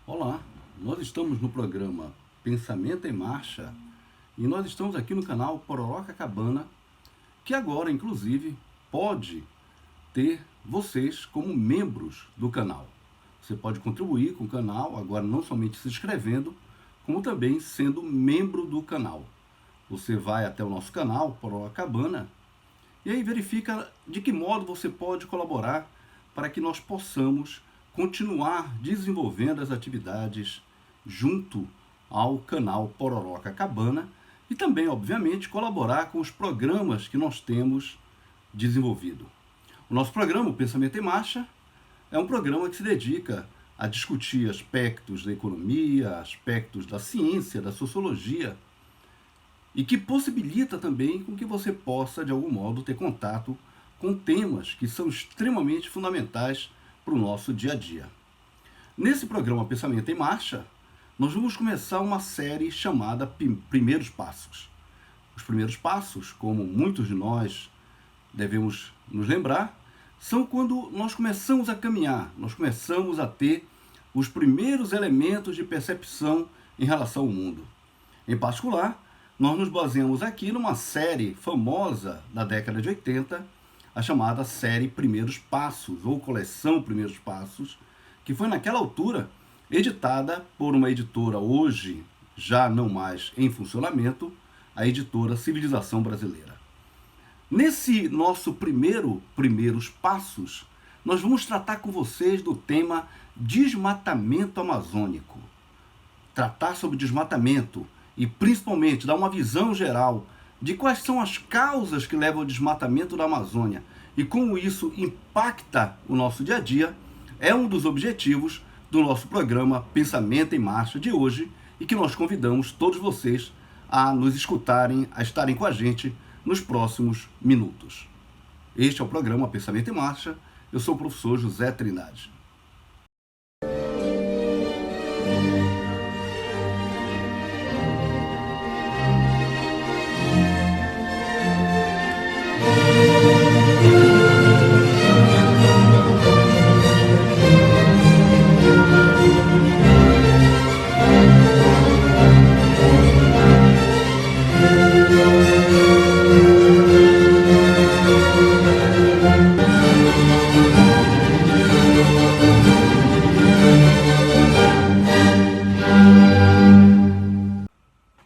Olá, nós estamos no programa Pensamento em Marcha e nós estamos aqui no canal Pororocacabana, que agora, inclusive, pode ter vocês como membros do canal. Você pode contribuir com o canal, agora não somente se inscrevendo, como também sendo membro do canal. Você vai até o nosso canal, Pororocacabana, e aí verifica de que modo você pode colaborar para que nós possamos continuar desenvolvendo as atividades junto ao canal Pororocacabana e também, obviamente, colaborar com os programas que nós temos desenvolvido. O nosso programa, o Pensamento em Marcha, é um programa que se dedica a discutir aspectos da economia, aspectos da ciência, da sociologia, e que possibilita também com que você possa, de algum modo, ter contato com temas que são extremamente fundamentais para o nosso dia a dia. Nesse programa Pensamento em Marcha, nós vamos começar uma série chamada Primeiros Passos. Os primeiros passos, como muitos de nós devemos nos lembrar, são quando nós começamos a caminhar, nós começamos a ter os primeiros elementos de percepção em relação ao mundo. Em particular, nós nos baseamos aqui numa série famosa da década de 80, a chamada série Primeiros Passos, ou coleção Primeiros Passos, que foi naquela altura editada por uma editora hoje já não mais em funcionamento, a editora Civilização Brasileira. Nesse nosso Primeiros Passos, nós vamos tratar com vocês do tema desmatamento amazônico. Tratar sobre desmatamento e principalmente dar uma visão geral de quais são as causas que levam ao desmatamento da Amazônia e como isso impacta o nosso dia a dia, é um dos objetivos do nosso programa Pensamento em Marcha de hoje e que nós convidamos todos vocês a nos escutarem, a estarem com a gente nos próximos minutos. Este é o programa Pensamento em Marcha, eu sou o professor José Trindade.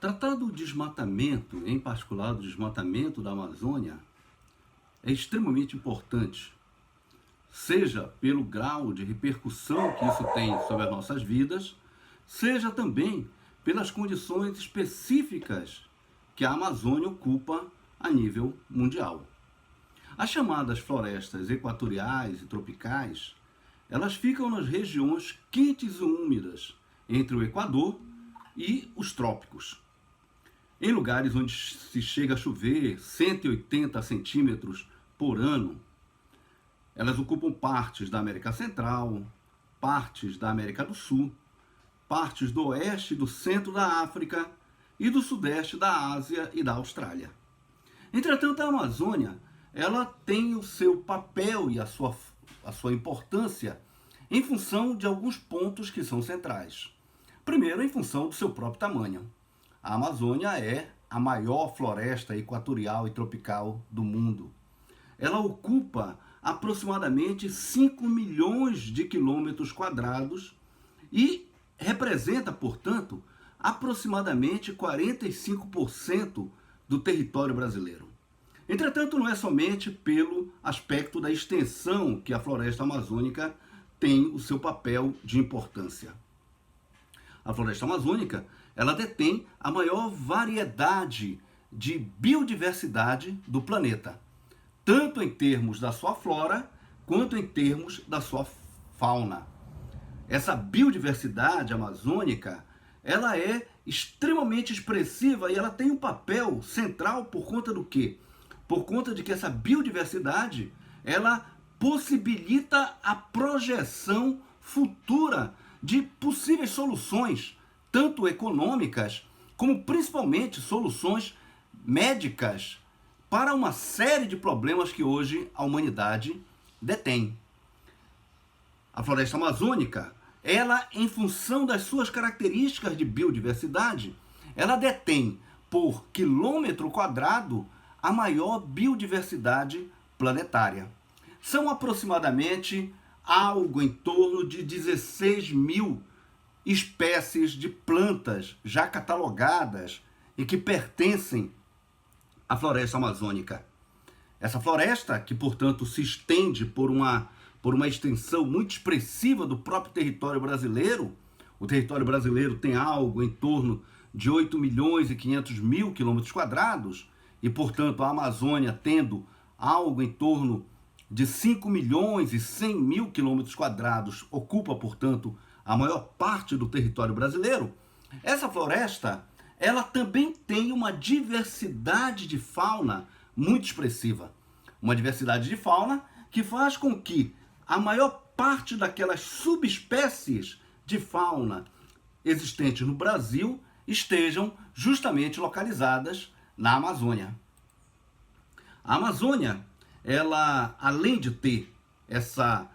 Tratar do desmatamento, em particular do desmatamento da Amazônia, é extremamente importante, seja pelo grau de repercussão que isso tem sobre as nossas vidas, seja também pelas condições específicas que a Amazônia ocupa a nível mundial. As chamadas florestas equatoriais e tropicais, elas ficam nas regiões quentes e úmidas entre o Equador e os trópicos. Em lugares onde se chega a chover 180 centímetros por ano, elas ocupam partes da América Central, partes da América do Sul, partes do oeste e do centro da África e do sudeste da Ásia e da Austrália. Entretanto, a Amazônia, ela tem o seu papel e a sua importância em função de alguns pontos que são centrais. Primeiro, em função do seu próprio tamanho. A Amazônia é a maior floresta equatorial e tropical do mundo. Ela ocupa aproximadamente 5 milhões de quilômetros quadrados e representa, portanto, aproximadamente 45% do território brasileiro. Entretanto, não é somente pelo aspecto da extensão que a floresta amazônica tem o seu papel de importância. A floresta amazônica, ela detém a maior variedade de biodiversidade do planeta, tanto em termos da sua flora, quanto em termos da sua fauna. Essa biodiversidade amazônica, ela é extremamente expressiva e ela tem um papel central por conta do quê? Por conta de que essa biodiversidade, ela possibilita a projeção futura de possíveis soluções, tanto econômicas, como principalmente soluções médicas, para uma série de problemas que hoje a humanidade detém. A floresta amazônica, ela, em função das suas características de biodiversidade, ela detém por quilômetro quadrado a maior biodiversidade planetária. São aproximadamente algo em torno de 16 mil espécies de plantas já catalogadas e que pertencem à floresta amazônica. Essa floresta, que portanto se estende por uma extensão muito expressiva do próprio território brasileiro, o território brasileiro tem algo em torno de 8 milhões e 500 mil quilômetros quadrados, e portanto a Amazônia tendo algo em torno de 5 milhões e 100 mil quilômetros quadrados, ocupa, portanto, a maior parte do território brasileiro. Essa floresta, ela também tem uma diversidade de fauna muito expressiva. Uma diversidade de fauna que faz com que a maior parte daquelas subespécies de fauna existentes no Brasil estejam justamente localizadas na Amazônia. A Amazônia, ela, além de ter essa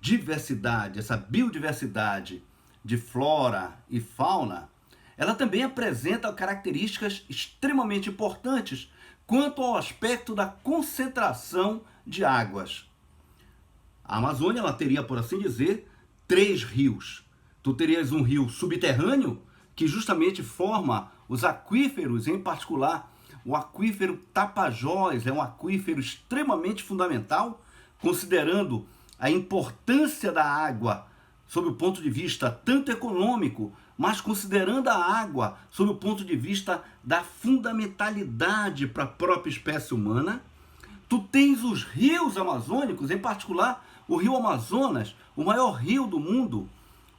diversidade, essa biodiversidade de flora e fauna, ela também apresenta características extremamente importantes quanto ao aspecto da concentração de águas. A Amazônia, ela teria, por assim dizer, 3 rios. Tu terias um rio subterrâneo, que justamente forma os aquíferos, em particular o aquífero Tapajós, é um aquífero extremamente fundamental, considerando a importância da água sob o ponto de vista tanto econômico, mas considerando a água sob o ponto de vista da fundamentalidade para a própria espécie humana. Tu tens os rios amazônicos, em particular o rio Amazonas, o maior rio do mundo,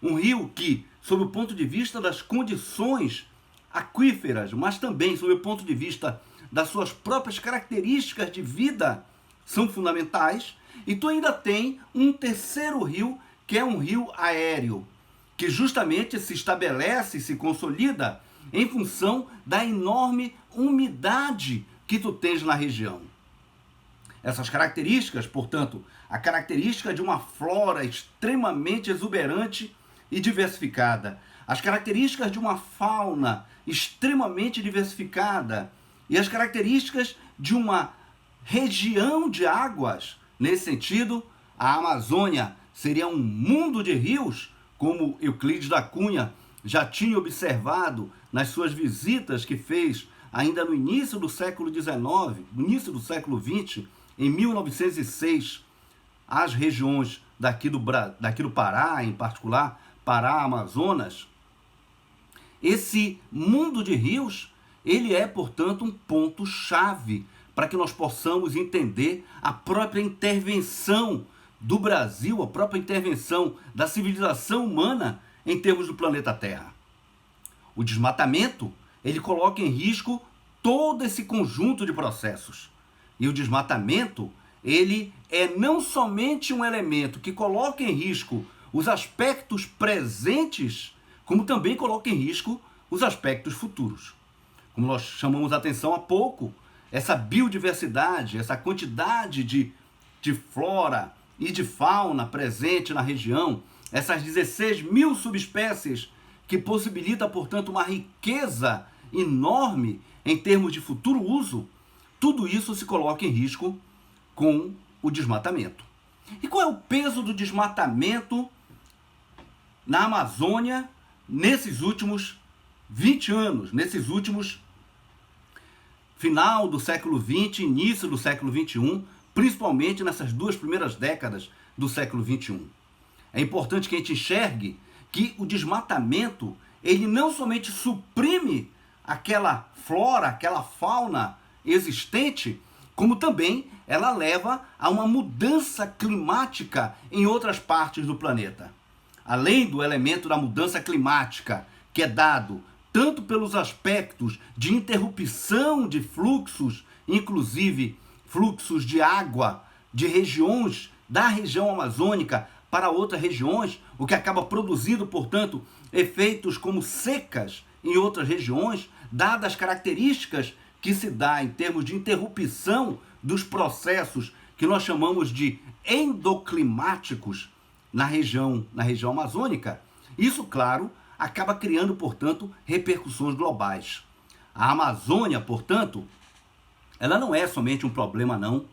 um rio que, sob o ponto de vista das condições aquíferas, mas também sob o ponto de vista das suas próprias características de vida, são fundamentais. E tu ainda tem um terceiro rio, que é um rio aéreo, que justamente se estabelece e se consolida em função da enorme umidade que tu tens na região. Essas características, portanto, a característica de uma flora extremamente exuberante e diversificada, as características de uma fauna extremamente diversificada e as características de uma região de águas. Nesse sentido, a Amazônia seria um mundo de rios, como Euclides da Cunha já tinha observado nas suas visitas que fez ainda no início do século XIX, no início do século XX, em 1906, às regiões daqui do Pará, em particular, Pará, Amazonas. Esse mundo de rios, ele é, portanto, um ponto-chave para que nós possamos entender a própria intervenção do Brasil, a própria intervenção da civilização humana em termos do planeta Terra. O desmatamento, ele coloca em risco todo esse conjunto de processos. E o desmatamento, ele é não somente um elemento que coloca em risco os aspectos presentes, como também coloca em risco os aspectos futuros. Como nós chamamos a atenção há pouco, essa biodiversidade, essa quantidade de flora e de fauna presente na região, essas 16 mil subespécies que possibilita, portanto, uma riqueza enorme em termos de futuro uso, tudo isso se coloca em risco com o desmatamento. E qual é o peso do desmatamento na Amazônia nesses últimos 20 anos, nesses últimos final do século XX, início do século XXI, principalmente nessas 2 primeiras décadas do século XXI? É importante que a gente enxergue que o desmatamento, ele não somente suprime aquela flora, aquela fauna existente, como também ela leva a uma mudança climática em outras partes do planeta. Além do elemento da mudança climática, que é dado tanto pelos aspectos de interrupção de fluxos, inclusive fluxos de água de regiões da região amazônica para outras regiões, o que acaba produzindo, portanto, efeitos como secas em outras regiões, dadas as características que se dá em termos de interrupção dos processos que nós chamamos de endoclimáticos na região amazônica, isso, claro, acaba criando, portanto, repercussões globais. A Amazônia, portanto, ela não é somente um problema não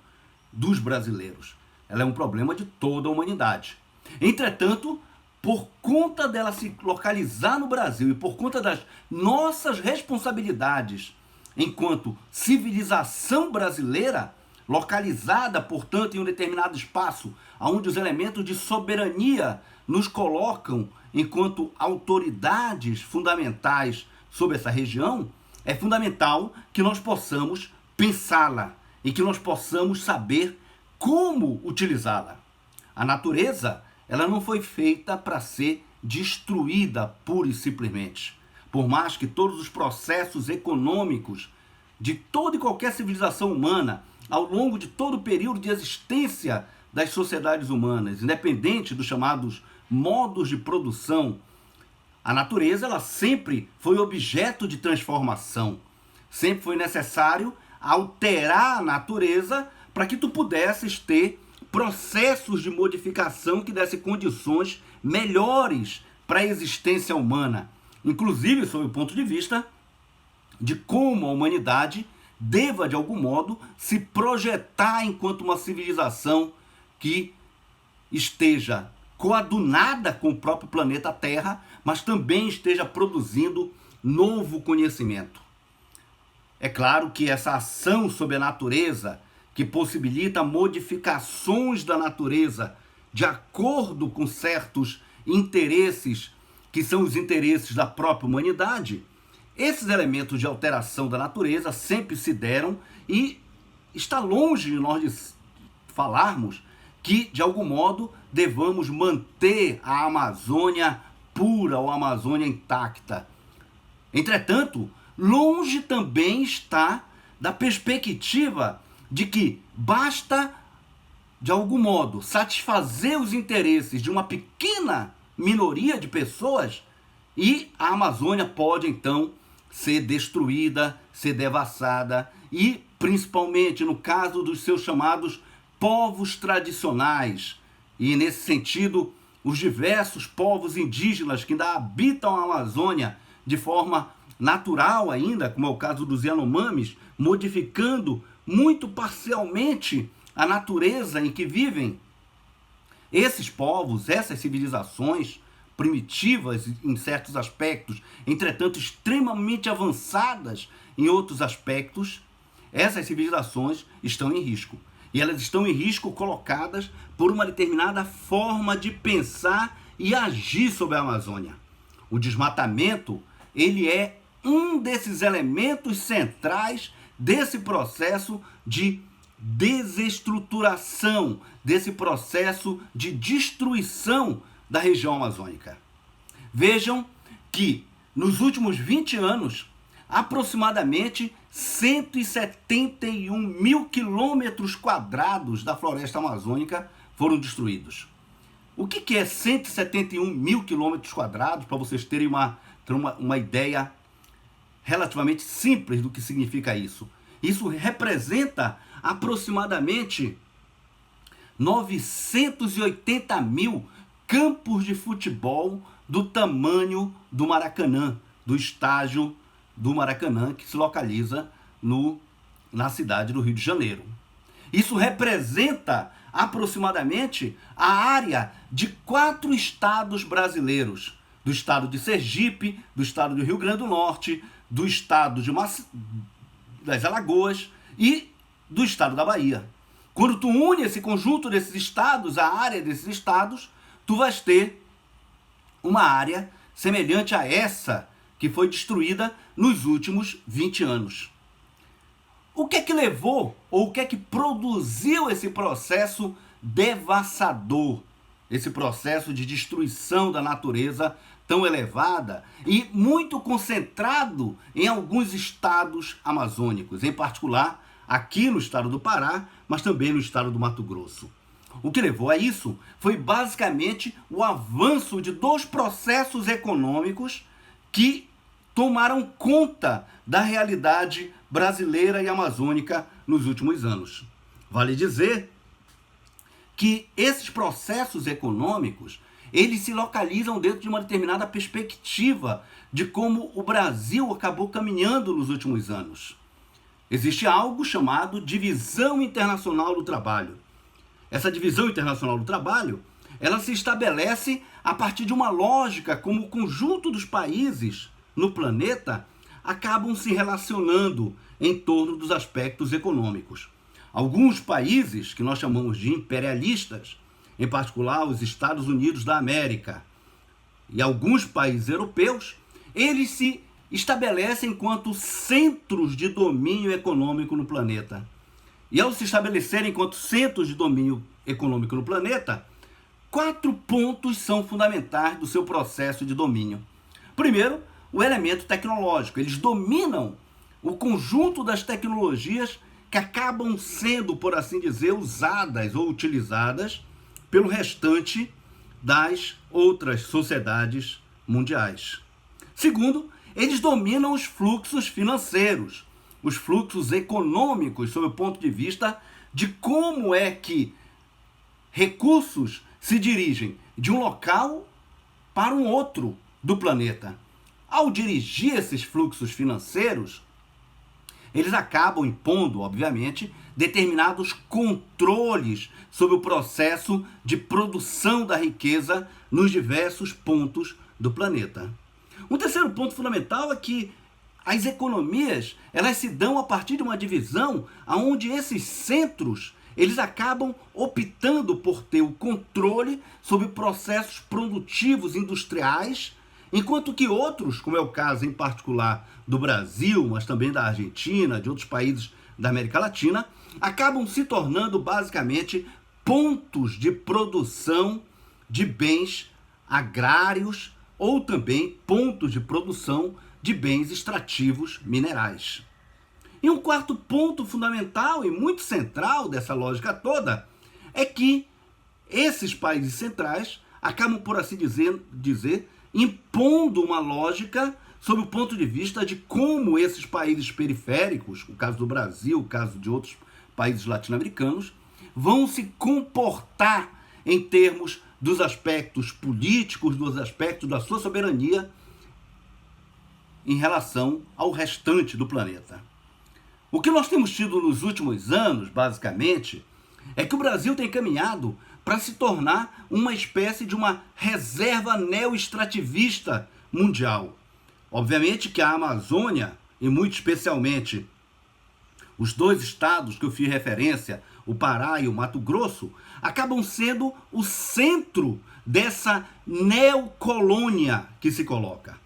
dos brasileiros, ela é um problema de toda a humanidade. Entretanto, por conta dela se localizar no Brasil e por conta das nossas responsabilidades enquanto civilização brasileira, localizada, portanto, em um determinado espaço, onde os elementos de soberania nos colocam enquanto autoridades fundamentais sobre essa região, é fundamental que nós possamos pensá-la e que nós possamos saber como utilizá-la. A natureza, ela não foi feita para ser destruída pura e simplesmente. Por mais que todos os processos econômicos de toda e qualquer civilização humana, ao longo de todo o período de existência das sociedades humanas, independente dos chamados modos de produção, a natureza ela sempre foi objeto de transformação. Sempre foi necessário alterar a natureza para que tu pudesses ter processos de modificação que dessem condições melhores para a existência humana, inclusive sob o ponto de vista de como a humanidade deva, de algum modo, se projetar enquanto uma civilização que esteja coadunada com o próprio planeta Terra, mas também esteja produzindo novo conhecimento. É claro que essa ação sobre a natureza, que possibilita modificações da natureza de acordo com certos interesses, que são os interesses da própria humanidade, esses elementos de alteração da natureza sempre se deram e está longe de nós falarmos que, de algum modo, devamos manter a Amazônia pura ou a Amazônia intacta. Entretanto, longe também está da perspectiva de que basta, de algum modo, satisfazer os interesses de uma pequena minoria de pessoas e a Amazônia pode, então, ser destruída, ser devassada e, principalmente, no caso dos seus chamados povos tradicionais, e nesse sentido, os diversos povos indígenas que ainda habitam a Amazônia de forma natural ainda, como é o caso dos Yanomamis, modificando muito parcialmente a natureza em que vivem. Esses povos, essas civilizações primitivas em certos aspectos, entretanto extremamente avançadas em outros aspectos, essas civilizações estão em risco. E elas estão em risco colocadas por uma determinada forma de pensar e agir sobre a Amazônia. O desmatamento, ele é um desses elementos centrais desse processo de desestruturação, desse processo de destruição da região amazônica. Vejam que nos últimos 20 anos, aproximadamente 171 mil quilômetros quadrados da floresta amazônica foram destruídos. O que é 171 mil quilômetros quadrados, para vocês terem uma ideia relativamente simples do que significa isso? Isso representa aproximadamente 980 mil campos de futebol do tamanho do Maracanã, do estádio do Maracanã, que se localiza na cidade do Rio de Janeiro. Isso representa aproximadamente a área de 4 estados brasileiros, do estado de Sergipe, do estado do Rio Grande do Norte, do estado das Alagoas e do estado da Bahia. Quando tu une esse conjunto desses estados, a área desses estados, tu vais ter uma área semelhante a essa que foi destruída nos últimos 20 anos. O que é que levou, ou o que é que produziu esse processo devassador, esse processo de destruição da natureza tão elevada e muito concentrado em alguns estados amazônicos, em particular aqui no estado do Pará, mas também no estado do Mato Grosso? O que levou a isso foi basicamente o avanço de 2 processos econômicos que tomaram conta da realidade brasileira e amazônica nos últimos anos. Vale dizer que esses processos econômicos, eles se localizam dentro de uma determinada perspectiva de como o Brasil acabou caminhando nos últimos anos. Existe algo chamado divisão internacional do trabalho. Essa divisão internacional do trabalho, ela se estabelece a partir de uma lógica como o conjunto dos países no planeta acabam se relacionando em torno dos aspectos econômicos. Alguns países, que nós chamamos de imperialistas, em particular os Estados Unidos da América e alguns países europeus, eles se estabelecem enquanto centros de domínio econômico no planeta. E ao se estabelecerem enquanto centros de domínio econômico no planeta, 4 pontos são fundamentais do seu processo de domínio. Primeiro, o elemento tecnológico. Eles dominam o conjunto das tecnologias que acabam sendo, por assim dizer, usadas ou utilizadas pelo restante das outras sociedades mundiais. Segundo, eles dominam os fluxos financeiros, os fluxos econômicos, sob o ponto de vista de como é que recursos se dirigem de um local para um outro do planeta. Ao dirigir esses fluxos financeiros, eles acabam impondo, obviamente, determinados controles sobre o processo de produção da riqueza nos diversos pontos do planeta. Um terceiro ponto fundamental é que as economias, elas se dão a partir de uma divisão onde esses centros, eles acabam optando por ter o controle sobre processos produtivos industriais, enquanto que outros, como é o caso em particular do Brasil, mas também da Argentina, de outros países da América Latina, acabam se tornando basicamente pontos de produção de bens agrários ou também pontos de produção de bens extrativos minerais. E um quarto ponto fundamental e muito central dessa lógica toda é que esses países centrais acabam, por assim dizer, impondo uma lógica sob o ponto de vista de como esses países periféricos, o caso do Brasil, o caso de outros países latino-americanos, vão se comportar em termos dos aspectos políticos, dos aspectos da sua soberania em relação ao restante do planeta. O que nós temos tido nos últimos anos, basicamente, é que o Brasil tem caminhado para se tornar uma espécie de uma reserva neoextrativista mundial. Obviamente que a Amazônia, e muito especialmente os 2 estados que eu fiz referência, o Pará e o Mato Grosso, acabam sendo o centro dessa neocolônia que se coloca.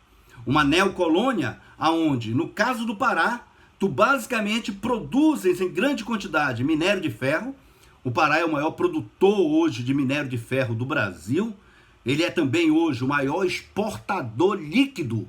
Uma neocolônia onde, no caso do Pará, tu basicamente produzes em grande quantidade minério de ferro. O Pará é o maior produtor hoje de minério de ferro do Brasil. Ele é também hoje o maior exportador líquido,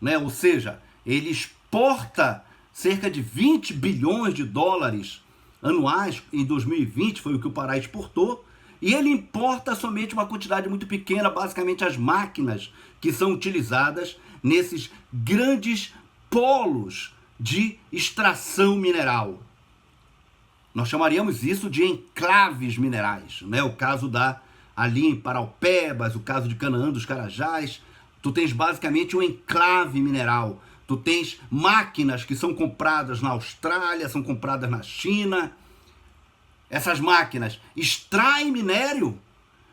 né? Ou seja, ele exporta cerca de 20 bilhões de dólares anuais. Em 2020 foi o que o Pará exportou. E ele importa somente uma quantidade muito pequena, basicamente as máquinas que são utilizadas nesses grandes polos de extração mineral. Nós chamaríamos isso de enclaves minerais, né? O caso ali em Paraupebas, o caso de Canaã dos Carajás, tu tens basicamente um enclave mineral. Tu tens máquinas que são compradas na Austrália, são compradas na China. Essas máquinas extraem minério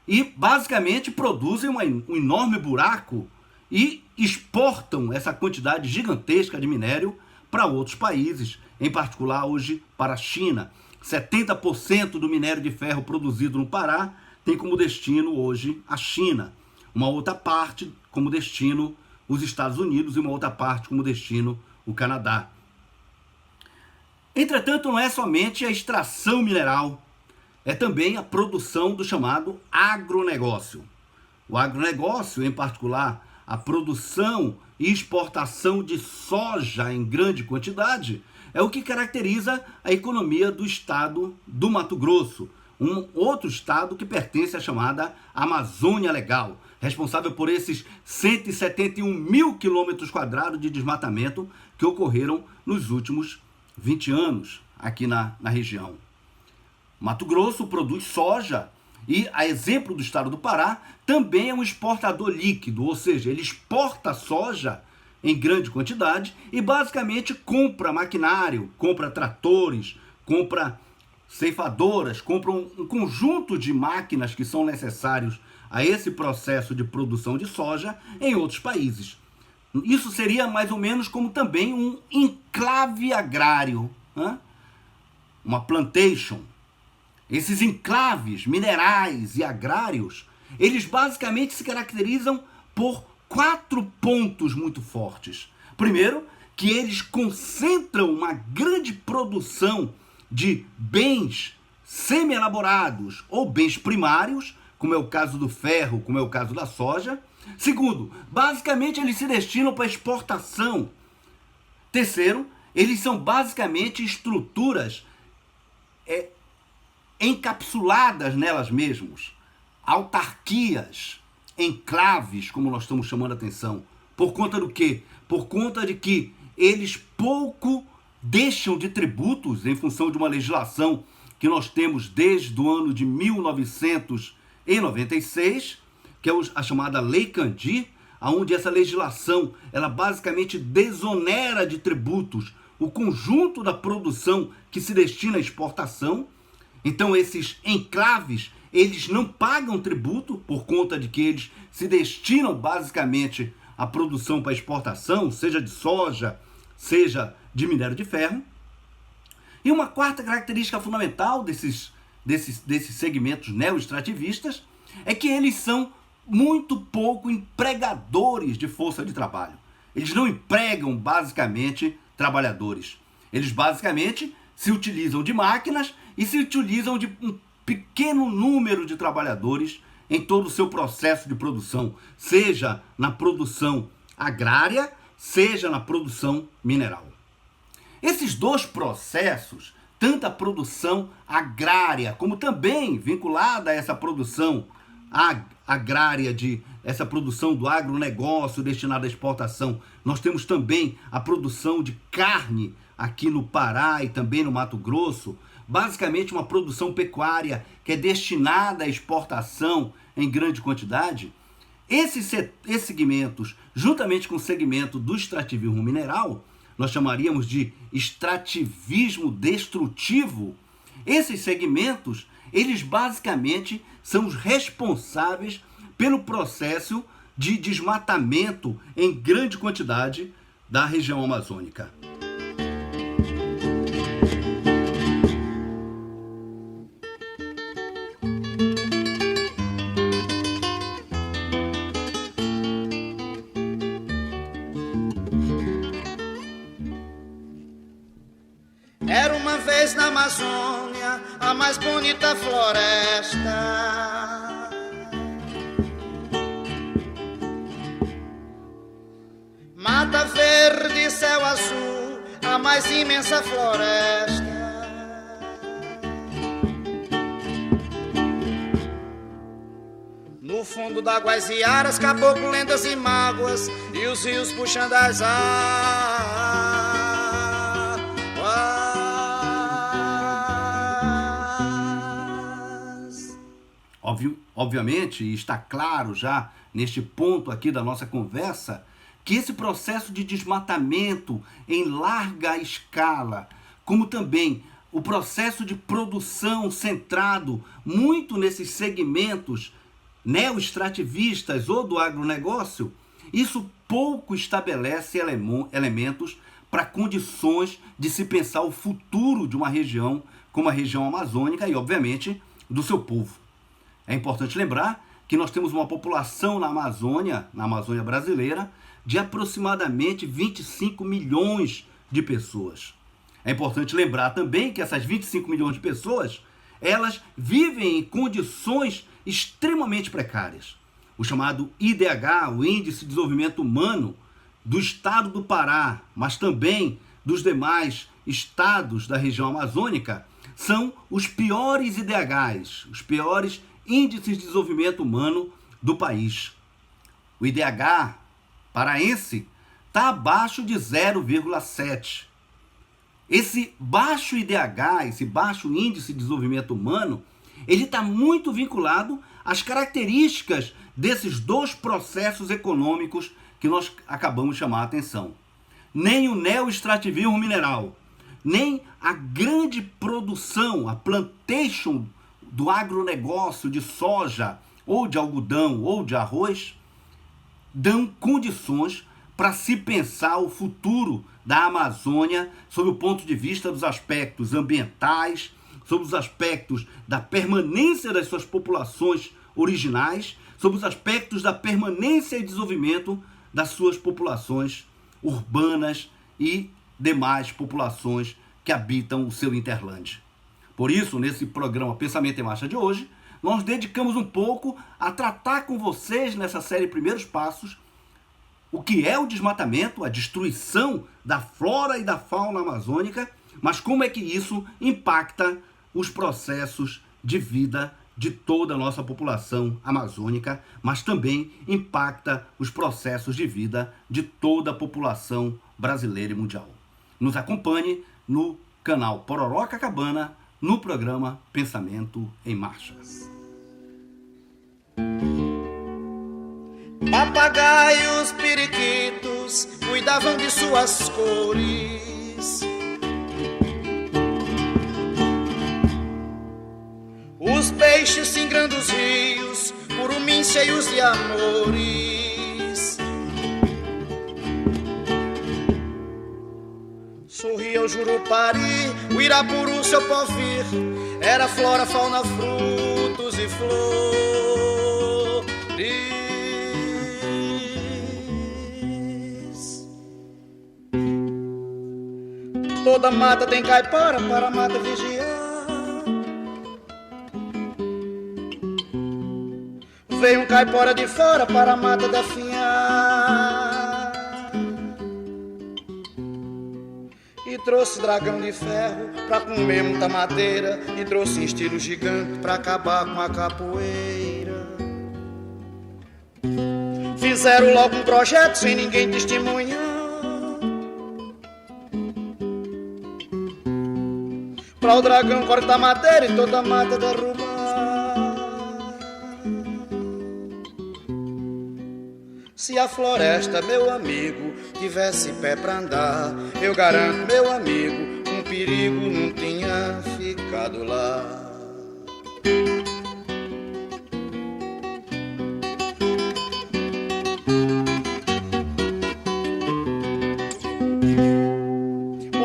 e basicamente produzem um enorme buraco e exportam essa quantidade gigantesca de minério para outros países, em particular hoje para a China. 70% do minério de ferro produzido no Pará tem como destino hoje a China. Uma outra parte como destino os Estados Unidos e uma outra parte como destino o Canadá. Entretanto, não é somente a extração mineral, é também a produção do chamado agronegócio. O agronegócio, em particular, a produção e exportação de soja em grande quantidade, é o que caracteriza a economia do estado do Mato Grosso, um outro estado que pertence à chamada Amazônia Legal, responsável por esses 171 mil quilômetros quadrados de desmatamento que ocorreram nos últimos 20 anos aqui na região. Mato Grosso produz soja E, a exemplo do estado do Pará, também é um exportador líquido, ou seja, ele exporta soja em grande quantidade e basicamente compra maquinário, compra tratores, compra ceifadoras, compra um conjunto de máquinas que são necessários a esse processo de produção de soja em outros países. Isso seria mais ou menos como também um enclave agrário, né? Uma plantation. Esses enclaves minerais e agrários, eles basicamente se caracterizam por 4 pontos muito fortes. Primeiro, que eles concentram uma grande produção de bens semi-elaborados ou bens primários, como é o caso do ferro, como é o caso da soja. Segundo, basicamente eles se destinam para exportação. Terceiro, eles são basicamente estruturas encapsuladas nelas mesmas, autarquias, enclaves, como nós estamos chamando a atenção. Por conta do quê? Por conta de que eles pouco deixam de tributos em função de uma legislação que nós temos desde o ano de 1996, que é a chamada Lei Candir, onde essa legislação ela basicamente desonera de tributos o conjunto da produção que se destina à exportação. Então esses enclaves, eles não pagam tributo por conta de que eles se destinam basicamente à produção para exportação, seja de soja, seja de minério de ferro. E uma quarta característica fundamental desses segmentos neoextrativistas é que eles são muito pouco empregadores de força de trabalho. Eles não empregam basicamente trabalhadores. Eles basicamente se utilizam de máquinas e se utilizam de um pequeno número de trabalhadores em todo o seu processo de produção, seja na produção agrária, seja na produção mineral. Esses dois processos, tanto a produção agrária, como também vinculada a essa produção agrária, essa produção do agronegócio destinada à exportação, nós temos também a produção de carne aqui no Pará e também no Mato Grosso, basicamente uma produção pecuária que é destinada à exportação em grande quantidade. Esses segmentos, juntamente com o segmento do extrativismo mineral, nós chamaríamos de extrativismo destrutivo. Esses segmentos, eles basicamente são os responsáveis pelo processo de desmatamento em grande quantidade da região amazônica. Era uma vez na Amazônia a mais bonita floresta. Mata verde, céu azul, a mais imensa floresta. No fundo d'águas e aras, caboclo, lendas e mágoas, e os rios puxando as águas. Obviamente, e está claro já neste ponto aqui da nossa conversa, que esse processo de desmatamento em larga escala, como também o processo de produção centrado muito nesses segmentos neoextrativistas ou do agronegócio, isso pouco estabelece elementos para condições de se pensar o futuro de uma região como a região amazônica e, obviamente, do seu povo. É importante lembrar que nós temos uma população na Amazônia brasileira, de aproximadamente 25 milhões de pessoas. É importante lembrar também que essas 25 milhões de pessoas, elas vivem em condições extremamente precárias. O chamado IDH, o Índice de Desenvolvimento Humano, do estado do Pará, mas também dos demais estados da região amazônica, são os piores IDHs, os piores Índices de Desenvolvimento Humano do país. O IDH paraense está abaixo de 0,7. Esse baixo IDH, esse baixo Índice de Desenvolvimento Humano, ele está muito vinculado às características desses dois processos econômicos que nós acabamos de chamar a atenção. Nem o neoextrativismo mineral, nem a grande produção, a plantation do agronegócio de soja, ou de algodão, ou de arroz, dão condições para se pensar o futuro da Amazônia sob o ponto de vista dos aspectos ambientais, sob os aspectos da permanência das suas populações originais, sob os aspectos da permanência e desenvolvimento das suas populações urbanas e demais populações que habitam o seu hinterland. Por isso, nesse programa Pensamento em Marcha de hoje, nós dedicamos um pouco a tratar com vocês, nessa série Primeiros Passos, o que é o desmatamento, a destruição da flora e da fauna amazônica, mas como é que isso impacta os processos de vida de toda a nossa população amazônica, mas também impacta os processos de vida de toda a população brasileira e mundial. Nos acompanhe no canal Pororoca Cabana, no programa Pensamento em Marcha. Papagaios, periquitos cuidavam de suas cores. Os peixes singrando os rios, curumins cheios de amores. Sorria o Jurupari, o Irapuru, seu povir. Era flora, fauna, frutos e flores. Toda mata tem caipora para a mata vigiar. Veio um caipora de fora para a mata definhar e trouxe dragão de ferro pra comer muita madeira, e trouxe estilo gigante pra acabar com a capoeira. Fizeram logo um projeto sem ninguém testemunhar, pra o dragão cortar madeira e toda a mata derrubar. Se a floresta, meu amigo, tivesse pé pra andar, eu garanto, meu amigo, um perigo não tinha ficado lá.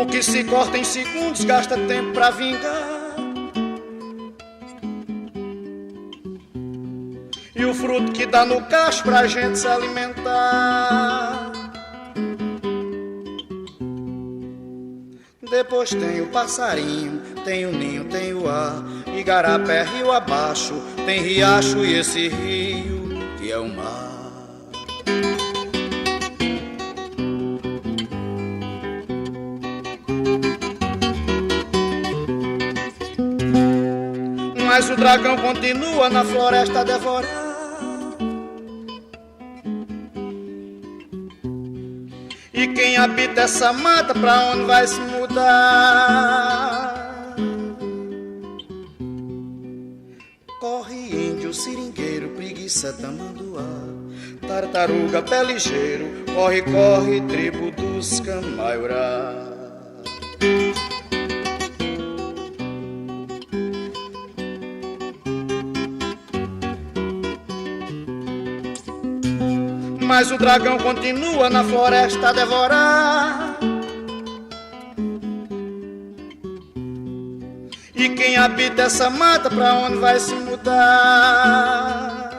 O que se corta em segundos gasta tempo pra vingar, e o fruto que dá no cacho pra gente se alimentar. Depois tem o passarinho, tem o ninho, tem o ar, igarapé, rio abaixo, tem riacho e esse rio que é o mar. Mas o dragão continua na floresta a devorar, e quem habita essa mata pra onde vai se mudar? Corre índio, seringueiro, preguiça, tamanduá, tartaruga, pé ligeiro, corre, corre, tribo dos Camaiurá. Mas o dragão continua na floresta a devorar, e quem habita essa mata pra onde vai se mudar?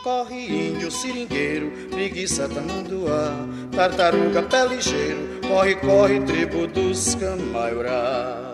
Corre índio, seringueiro, preguiça, tamanduá, tartaruga, pé ligeiro, corre, corre, tribo dos Camaiurá.